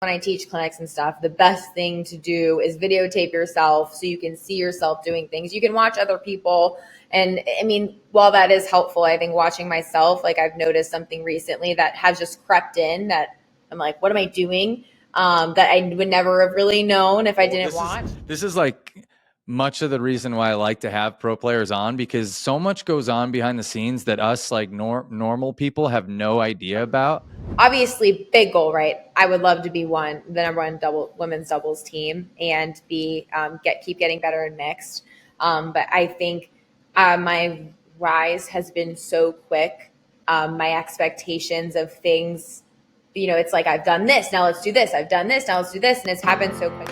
when I teach clinics and stuff, the best thing to do is videotape yourself so you can see yourself doing things. You can watch other people. And I mean, while that is helpful, I think watching myself, like I've noticed something recently that has just crept in that I'm like, what am I doing? That I would never have really known if I didn't watch. This is like much of the reason why I like to have pro players on, because so much goes on behind the scenes that us like normal people have no idea about. Obviously, big goal, right? I would love to be the number one women's doubles team and keep getting better in mixed. But I think my rise has been so quick. My expectations of things, it's like I've done this, now let's do this. I've done this, now let's do this, and it's happened so quick.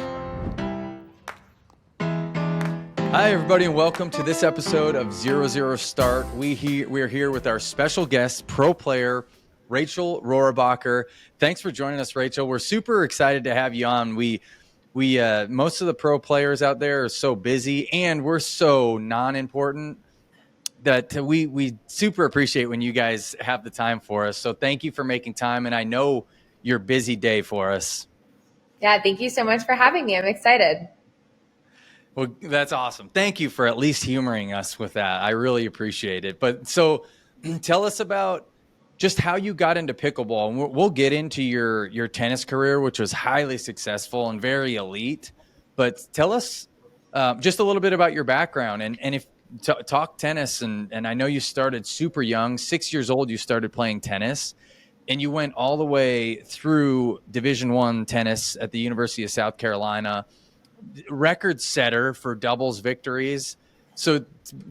Hi, everybody, and welcome to this episode of 00 Start. We're here with our special guest, pro player Rachel Rohrabacher. Thanks for joining us, Rachel. We're super excited to have you on. We most of the pro players out there are so busy, and we're so non-important that we super appreciate when you guys have the time for us. So thank you for making time, and I know your busy day for us. Yeah, thank you so much for having me. I'm excited. Well, that's awesome. Thank you for at least humoring us with that. I really appreciate it. But so tell us about just how you got into pickleball. And we'll get into your tennis career, which was highly successful and very elite. But tell us just a little bit about your background and if talk tennis. And I know you started super young, 6 years old, you started playing tennis. And you went all the way through Division I tennis at the University of South Carolina, record setter for doubles victories. So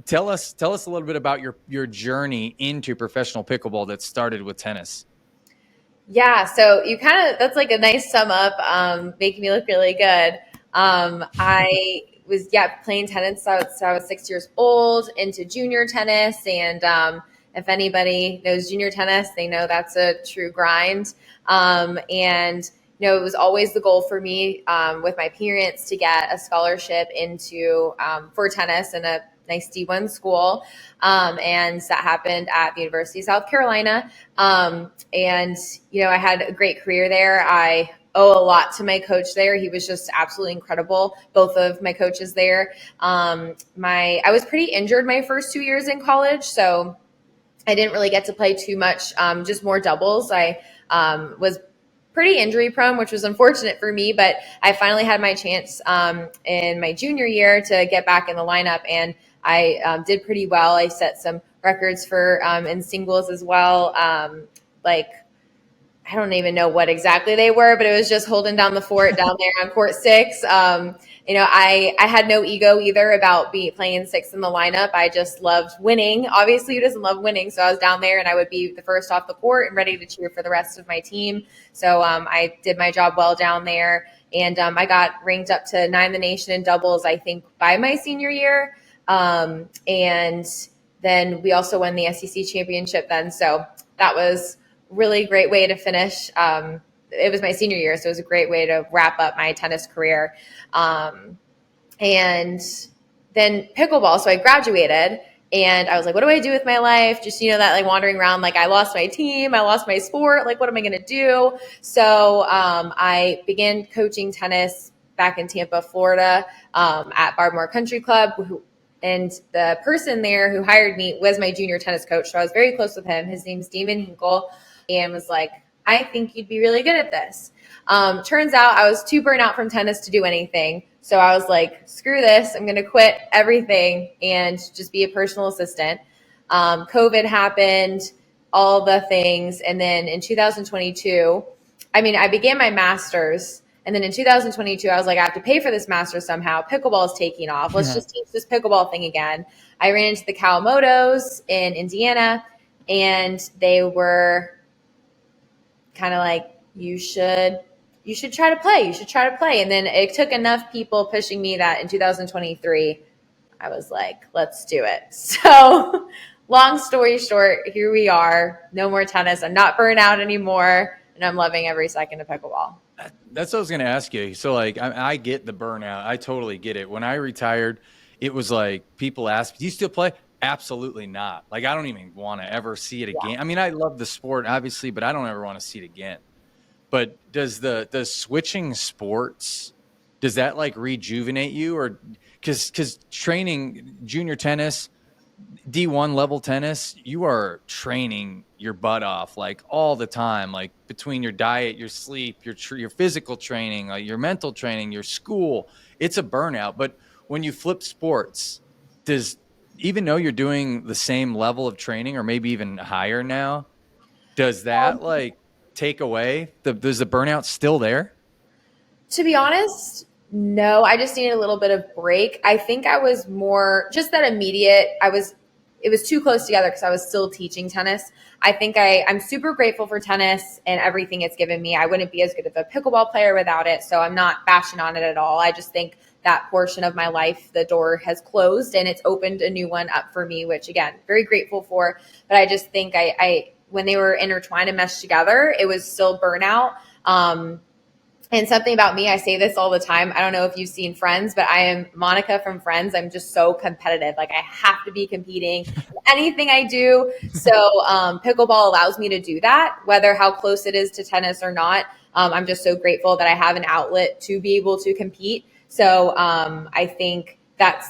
tell us a little bit about your journey into professional pickleball that started with tennis. Yeah, so that's like a nice sum up, making me look really good. I was playing tennis so I was 6 years old, into junior tennis, and if anybody knows junior tennis, they know that's a true grind. And it was always the goal for me with my parents to get a scholarship into for tennis in a nice D1 school. And that happened at the University of South Carolina. And I had a great career there. I owe a lot to my coach there. He was just absolutely incredible. Both of my coaches there. I was pretty injured my first 2 years in college, so I didn't really get to play too much, just more doubles. I was pretty injury prone, which was unfortunate for me, but I finally had my chance in my junior year to get back in the lineup, and I did pretty well. I set some records for in singles as well. I don't even know what exactly they were, but it was just holding down the fort down there on court 6. I had no ego either about playing 6 in the lineup. I just loved winning. Obviously, who doesn't love winning? So I was down there and I would be the first off the court and ready to cheer for the rest of my team. So I did my job well down there. And I got ranked up to 9 in the nation in doubles, I think, by my senior year. And then we also won the SEC championship then. So that was really great way to finish. It was my senior year, so it was a great way to wrap up my tennis career. And then pickleball. So I graduated and I was like, what do I do with my life? Just, that like wandering around, like I lost my team, I lost my sport. Like, what am I going to do? So I began coaching tennis back in Tampa, Florida, at Bardmore Country Club. And the person there who hired me was my junior tennis coach. So I was very close with him. His name's Damon Hinkle. And was like, I think you'd be really good at this. Turns out I was too burnt out from tennis to do anything. So I was like, screw this. I'm going to quit everything and just be a personal assistant. COVID happened, all the things. And then in 2022, I began my master's. And then in 2022, I was like, I have to pay for this master's somehow. Pickleball is taking off. Let's just teach this pickleball thing again. I ran into the Kawamotos in Indiana, and they were kind of like, you should try to play. You should try to play. And then it took enough people pushing me that in 2023, I was like, let's do it. So long story short, here we are. No more tennis. I'm not burnt out anymore. And I'm loving every second of pickleball. That's what I was going to ask you. So like, I get the burnout. I totally get it. When I retired, it was like people ask, do you still play? Absolutely not. Like, I don't even want to ever see it again. Yeah. I mean, I love the sport, obviously, but I don't ever want to see it again. but does switching sports, does that like rejuvenate you? Or because training junior tennis, D1 level tennis, you are training your butt off like all the time, like between your diet, your sleep, your physical training, like your mental training, your school. It's a burnout. But when you flip sports, does, even though you're doing the same level of training or maybe even higher now, does that like take away does the burnout still there? To be honest, no, I just needed a little bit of break. I think I was more just that immediate. It was too close together because I was still teaching tennis. I think I'm super grateful for tennis and everything it's given me. I wouldn't be as good of a pickleball player without it. So I'm not bashing on it at all. I just think that portion of my life, the door has closed and it's opened a new one up for me, which again, very grateful for. But I just think I when they were intertwined and meshed together, it was still burnout. And something about me, I say this all the time. I don't know if you've seen Friends, but I am Monica from Friends. I'm just so competitive. Like I have to be competing in anything I do. So pickleball allows me to do that, whether how close it is to tennis or not. I'm just so grateful that I have an outlet to be able to compete. So I think that's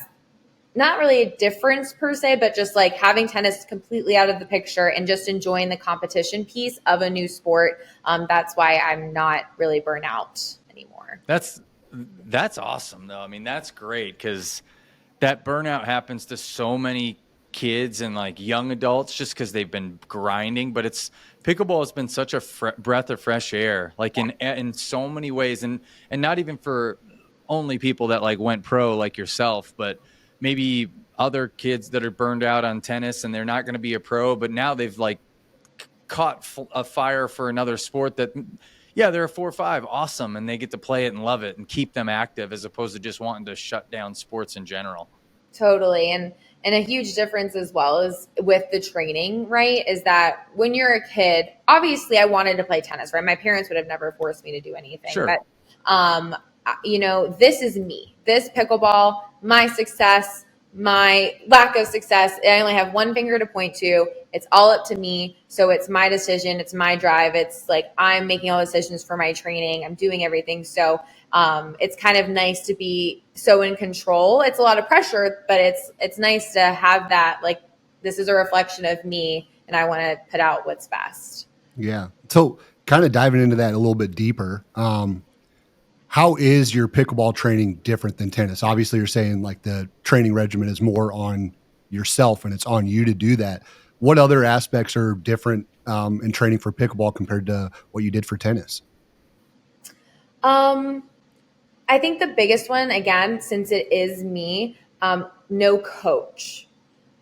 not really a difference per se, but just like having tennis completely out of the picture and just enjoying the competition piece of a new sport. That's why I'm not really burnt out anymore. That's awesome though. I mean, that's great because that burnout happens to so many kids and like young adults just because they've been grinding. But it's pickleball has been such a breath of fresh air, like in so many ways, and not even for only people that like went pro like yourself, but maybe other kids that are burned out on tennis and they're not going to be a pro, but now they've like caught a fire for another sport that, yeah, they're a 4 or 5, awesome, and they get to play it and love it and keep them active as opposed to just wanting to shut down sports in general. Totally. And a huge difference as well is with the training, right? Is that when you're a kid, obviously I wanted to play tennis, right? My parents would have never forced me to do anything. Sure. But this is me. This pickleball, my success, my lack of success. I only have one finger to point to. It's all up to me. So it's my decision. It's my drive. It's like I'm making all the decisions for my training. I'm doing everything. So it's kind of nice to be so in control. It's a lot of pressure, but it's nice to have that, like, this is a reflection of me and I want to put out what's best. Yeah. So kind of diving into that a little bit deeper. How is your pickleball training different than tennis? Obviously you're saying like the training regimen is more on yourself and it's on you to do that. What other aspects are different in training for pickleball compared to what you did for tennis? I think the biggest one, again, since it is me, no coach.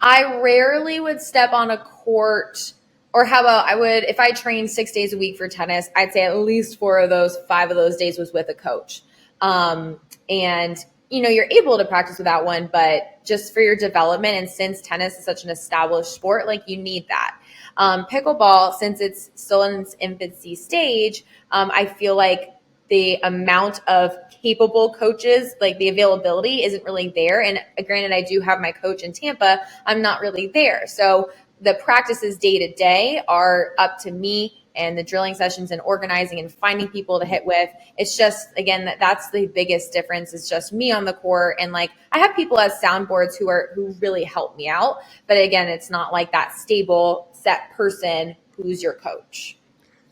I rarely would step on a court, or how about if I trained 6 days a week for tennis, I'd say at least 5 of those days was with a coach. And, you're able to practice without one, but just for your development. And since tennis is such an established sport, like you need that. Pickleball, since it's still in its infancy stage, I feel like the amount of capable coaches, like the availability isn't really there. And granted, I do have my coach in Tampa. I'm not really there. So the practices day to day are up to me and the drilling sessions and organizing and finding people to hit with. It's just, again, that's the biggest difference. It's just me on the court. And like, I have people as soundboards who really help me out. But again, it's not like that stable set person who's your coach.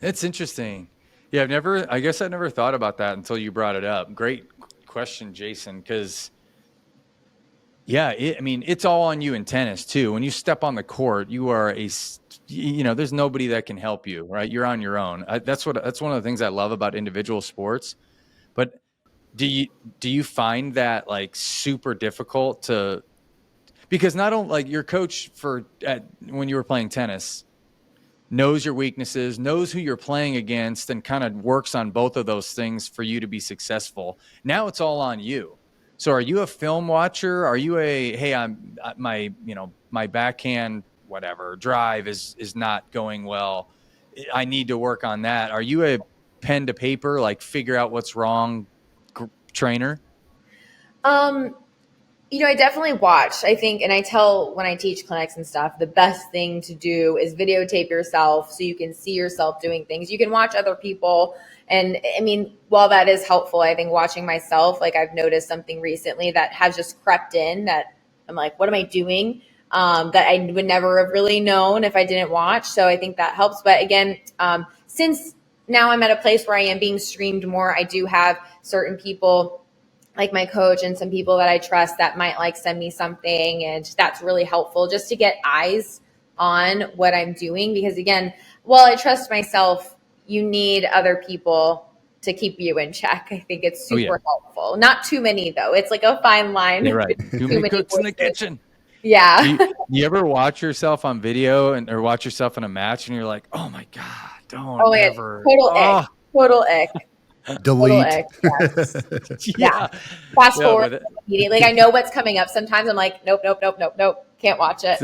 It's interesting. Yeah, I guess I never thought about that until you brought it up. Great question, Jason, because yeah, it's all on you in tennis too. When you step on the court, you are there's nobody that can help you, right? You're on your own. That's one of the things I love about individual sports. But do you find that like super difficult because not only like your coach when you were playing tennis knows your weaknesses, knows who you're playing against, and kind of works on both of those things for you to be successful. Now it's all on you. So are you a film watcher? Are you my backhand, whatever, drive is not going well. I need to work on that. Are you a pen to paper, like figure out what's wrong trainer? I definitely watch. I think, and I tell when I teach clinics and stuff, the best thing to do is videotape yourself so you can see yourself doing things. You can watch other people. And I mean, while that is helpful, I think watching myself, like I've noticed something recently that has just crept in that I'm like, what am I doing? That I would never have really known if I didn't watch. So I think that helps. But again, since now I'm at a place where I am being streamed more, I do have certain people like my coach and some people that I trust that might like send me something. And that's really helpful just to get eyes on what I'm doing. Because again, while I trust myself, you need other people to keep you in check. I think it's super helpful. Not too many though. It's like a fine line. You're right. Too many cooks in the kitchen. Yeah. You ever watch yourself on video or watch yourself in a match and you're like, oh my God, don't ever. Ick. Total ick. Delete. Yes. Yeah. Fast forward immediately. Like I know what's coming up. Sometimes I'm like, nope. Can't watch it.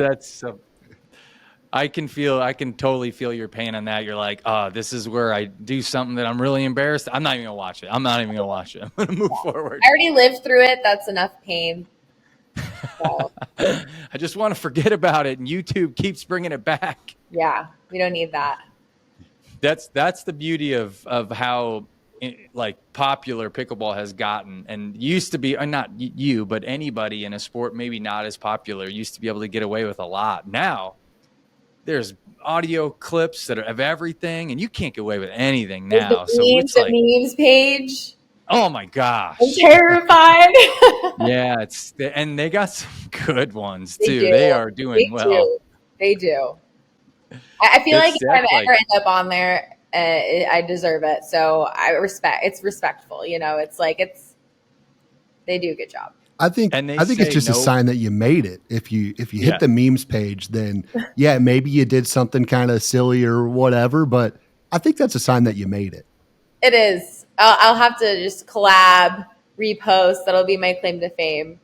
I can totally feel your pain on that. You're like, oh, this is where I do something that I'm really embarrassed. I'm not even gonna watch it. I'm going to move forward. I already lived through it. That's enough pain. So. I just want to forget about it. And YouTube keeps bringing it back. Yeah. We don't need that. That's the beauty of how like popular pickleball has gotten, and used to be, not you, but anybody in a sport maybe not as popular used to be able to get away with a lot. Now there's audio clips that are of everything, and you can't get away with anything now. So it's like the memes page. Oh my gosh, I'm terrified. Yeah, and they got some good ones too. They are doing well. They do. I feel like if I ever end up on there, I deserve it. So it's respectful. It's like they do a good job. I think it's just a sign that you made it. If you hit the memes page, then maybe you did something kind of silly or whatever, but I think that's a sign that you made it. It is. I'll have to just collab, repost. That'll be my claim to fame.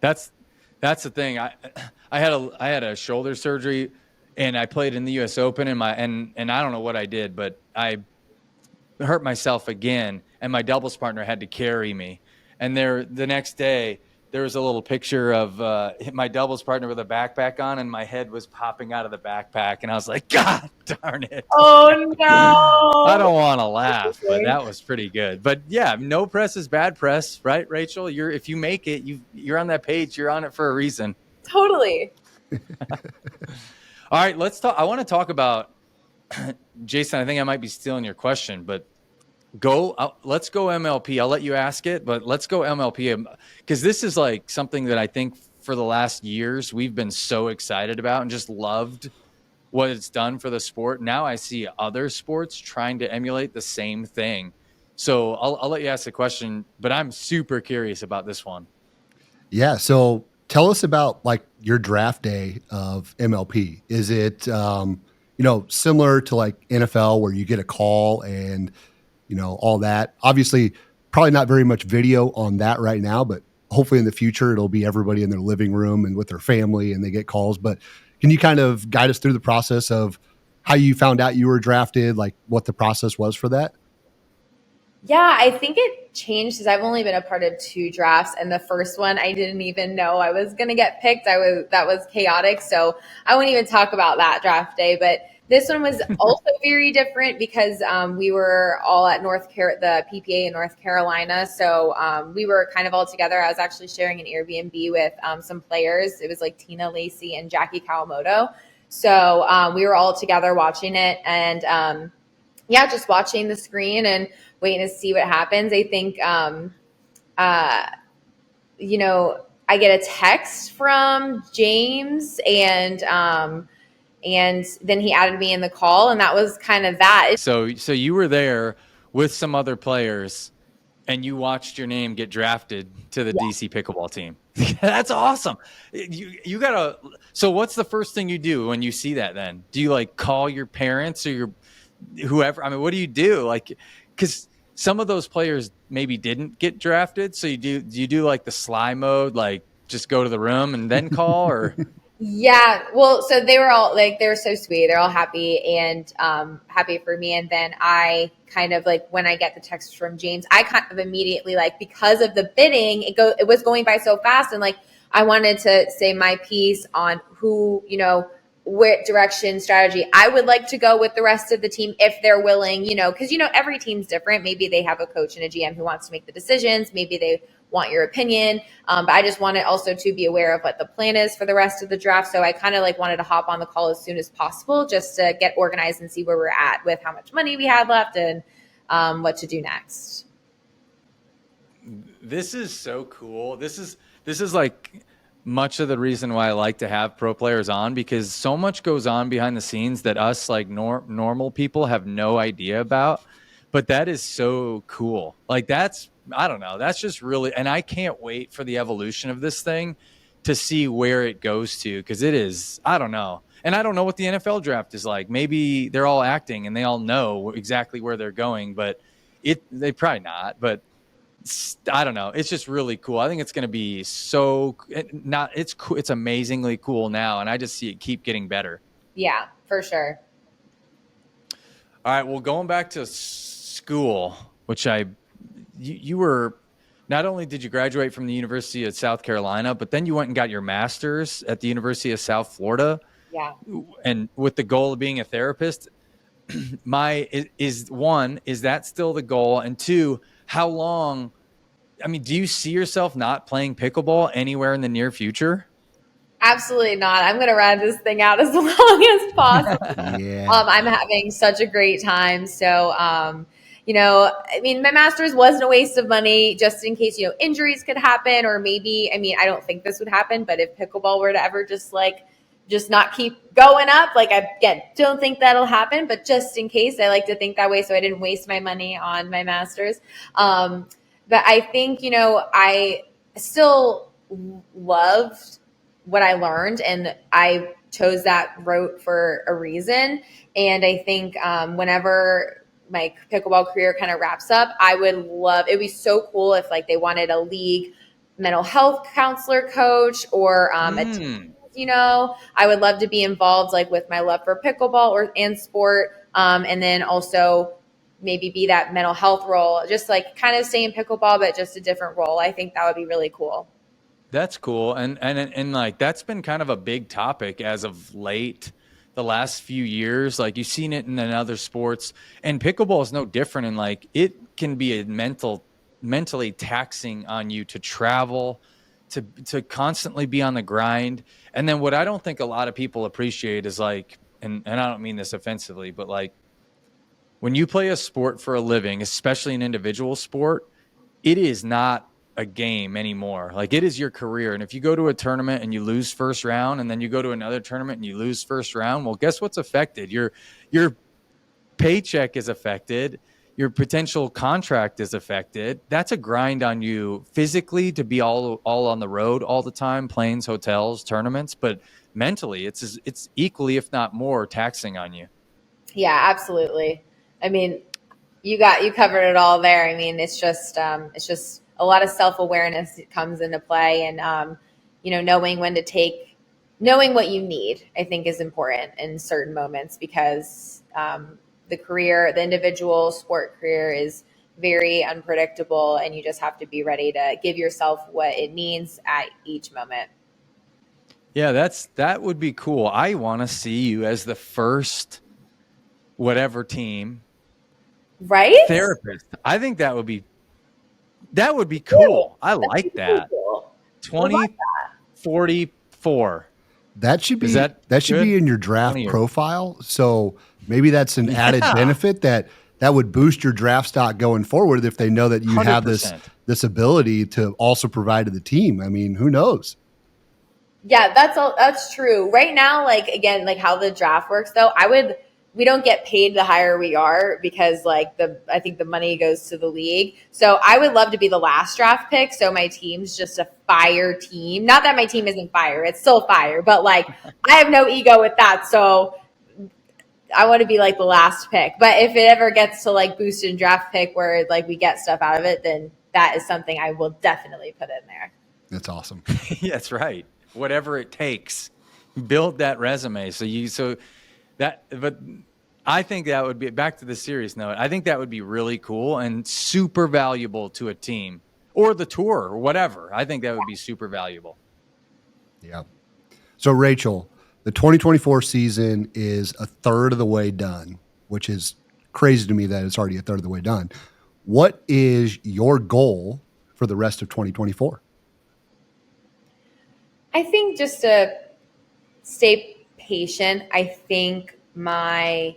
That's the thing. I had a shoulder surgery, and I played in the U.S. Open, and I don't know what I did, but I hurt myself again, and my doubles partner had to carry me. And the next day, there was a little picture of my doubles partner with a backpack on, and my head was popping out of the backpack. And I was like, God darn it. Oh, no. I don't want to laugh, but that was pretty good. But, yeah, no press is bad press, right, Rachel? If you make it, you're on that page. You're on it for a reason. Totally. All right, let's talk. I want to talk about, Jason, I think I might be stealing your question, but let's go MLP. I'll let you ask it, but let's go MLP, because this is like something that I think for the last years we've been so excited about and just loved what it's done for the sport. Now I see other sports trying to emulate the same thing. So I'll let you ask the question, but I'm super curious about this one. Yeah. So tell us about like your draft day of MLP. Is it, similar to like NFL where you get a call and all that? Obviously, probably not very much video on that right now, but hopefully in the future, it'll be everybody in their living room and with their family and they get calls. But can you kind of guide us through the process of how you found out you were drafted, like what the process was for that? Yeah, I think it changed because I've only been a part of 2 drafts, and the first one I didn't even know I was going to get picked. That was chaotic, so I won't even talk about that draft day. But this one was also very different because we were all at the PPA in North Carolina, so we were kind of all together. I was actually sharing an Airbnb with some players. It was like Tina Lacey and Jackie Kawamoto. So we were all together watching it, and just watching the screen and waiting to see what happens. I think, I get a text from James, and then he added me in the call, and that was kind of that. So you were there with some other players, and you watched your name get drafted to the DC pickleball team. That's awesome. You gotta. So what's the first thing you do when you see that? Then do you like call your parents or your whoever? I mean, what do you do? Like, because some of those players maybe didn't get drafted. So do you do like the sly mode, like just go to the room and then call, or? Yeah, well, so they were all like, they were so sweet. They're all happy and happy for me. And then I kind of like, when I get the text from James, I kind of immediately like, because of the bidding, it was going by so fast, and like I wanted to say my piece on who, you know, what direction strategy I would like to go with the rest of the team if they're willing, you know, because you know every team's different. Maybe they have a coach and a GM who wants to make the decisions. Maybe they want your opinion. But I just wanted also to be aware of what the plan is for the rest of the draft. So I kind of like wanted to hop on the call as soon as possible just to get organized and see where we're at with how much money we had left and what to do next. This is so cool. This is like much of the reason why I like to have pro players on, because so much goes on behind the scenes that us like normal people have no idea about. But that is so cool. Like that's, I don't know, that's just really, and I can't wait for the evolution of this thing to see where it goes to, because it is, I don't know. And I don't know what the NFL draft is like. Maybe they're all acting and they all know exactly where they're going, but they probably not. But I don't know. It's just really cool. I think it's going to be it's amazingly cool now. And I just see it keep getting better. Yeah, for sure. All right. Well, going back to school, which you were, not only did you graduate from the University of South Carolina, but then you went and got your master's at the University of South Florida. Yeah. And with the goal of being a therapist. Is that still the goal? And two, how long, I mean, do you see yourself not playing pickleball anywhere in the near future? Absolutely not. I'm going to ride this thing out as long as possible. Yeah. I'm having such a great time. So, you know, I mean, my master's wasn't a waste of money, just in case, you know, injuries could happen, or maybe, I mean, I don't think this would happen, but if pickleball were to ever just not keep going up, like I again don't think that'll happen, but just in case, I like to think that way so I didn't waste my money on my master's. But I think, you know, I still loved what I learned, and I chose that route for a reason. And I think whenever my pickleball career kind of wraps up, it'd be so cool if like they wanted a league mental health counselor coach or a team. You know, I would love to be involved like with my love for pickleball and sport. And then also maybe be that mental health role, just like kind of stay in pickleball, but just a different role. I think that would be really cool. That's cool. And like, that's been kind of a big topic as of late, the last few years. Like you've seen it in other sports, and pickleball is no different. And like, it can be mentally taxing on you to travel, to constantly be on the grind. And then what I don't think a lot of people appreciate is like, and I don't mean this offensively, but like when you play a sport for a living, especially an individual sport, it is not a game anymore. Like it is your career. And if you go to a tournament and you lose first round, and then you go to another tournament and you lose first round, well, guess what's affected? Your paycheck is affected. Your potential contract is affected. That's a grind on you physically to be all on the road all the time, planes, hotels, tournaments, but mentally it's equally, if not more, taxing on you. Yeah, absolutely. I mean, you covered it all there. I mean, it's just a lot of self-awareness comes into play, and you know, knowing what you need, I think is important in certain moments, because the individual sport career is very unpredictable, and you just have to be ready to give yourself what it needs at each moment. Yeah, that would be cool. I want to see you as the first whatever team, right? Therapist. I think that would be cool. I like that. Cool. 2044. That should be should be in your draft profile. So maybe that's an added benefit that would boost your draft stock going forward if they know that you 100%. Have this ability to also provide to the team. I mean, who knows? Yeah, that's true. Right now, like again, like how the draft works though, we don't get paid the higher we are, because like I think the money goes to the league. So I would love to be the last draft pick. So my team's just a fire team. Not that my team isn't fire, it's still fire, but like I have no ego with that. So I want to be like the last pick. But if it ever gets to like boosted draft pick where like we get stuff out of it, then that is something I will definitely put in there. That's awesome. Yeah, that's right. Whatever it takes. build that resume. But I think that would be, back to the serious note, I think that would be really cool and super valuable to a team or the tour or whatever. I think that would be super valuable. Yeah. So Rachel, the 2024 season is a third of the way done, which is crazy to me that it's already a third of the way done. What is your goal for the rest of 2024? I think just to stay patient. I think my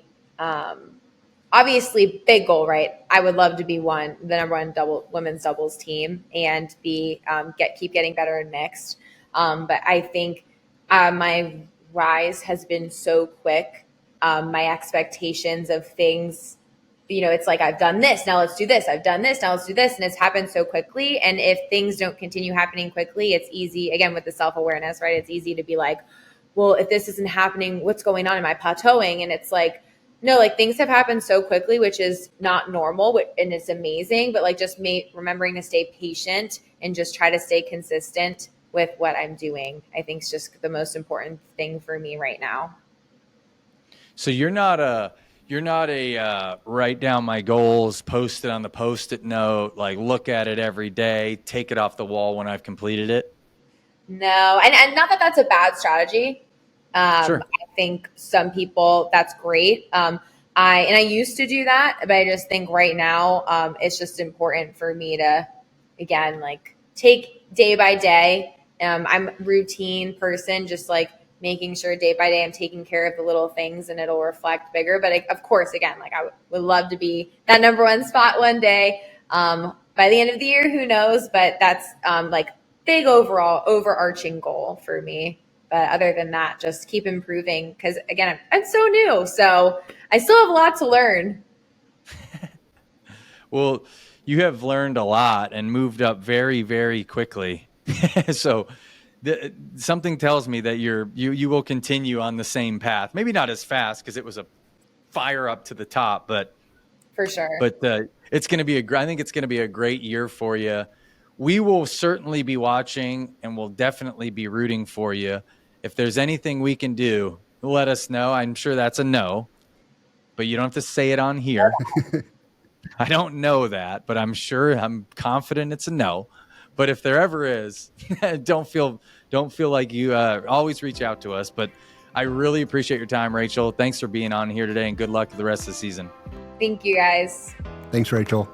obviously big goal, right? I would love to be the number one women's doubles team and keep getting better in mixed. But I think my rise has been so quick. My expectations of things, it's like, I've done this, now let's do this. I've done this, now let's do this. And it's happened so quickly. And if things don't continue happening quickly, it's easy, again, with the self-awareness, right? It's easy to be like, well, if this isn't happening, what's going on? Am I plateauing? And it's like, no, like things have happened so quickly, which is not normal and it's amazing, but like just remembering to stay patient and just try to stay consistent with what I'm doing, I think is just the most important thing for me right now. So you're not a write down my goals, post it on the Post-it note, like look at it every day, take it off the wall when I've completed it? No, and not that that's a bad strategy. Sure. I think some people, that's great. I used to do that, but I just think right now it's just important for me to, again, like take day by day. I'm a routine person, just like making sure day by day I'm taking care of the little things and it'll reflect bigger. But of course, again, like I would love to be that number one spot one day. By the end of the year, who knows? But that's like big overall overarching goal for me. But other than that, just keep improving because, again, I'm so new. So I still have a lot to learn. Well, you have learned a lot and moved up very, very quickly. So something tells me that you will continue on the same path. Maybe not as fast because it was a fire up to the top, but for sure. But it's going to be I think it's going to be a great year for you. We will certainly be watching and we'll definitely be rooting for you. If there's anything we can do, let us know. I'm sure that's a no, but you don't have to say it on here. I don't know that, but I'm confident it's a no. But if there ever is, don't feel like you always reach out to us. But I really appreciate your time, Rachel. Thanks for being on here today and good luck with the rest of the season. Thank you, guys. Thanks, Rachel.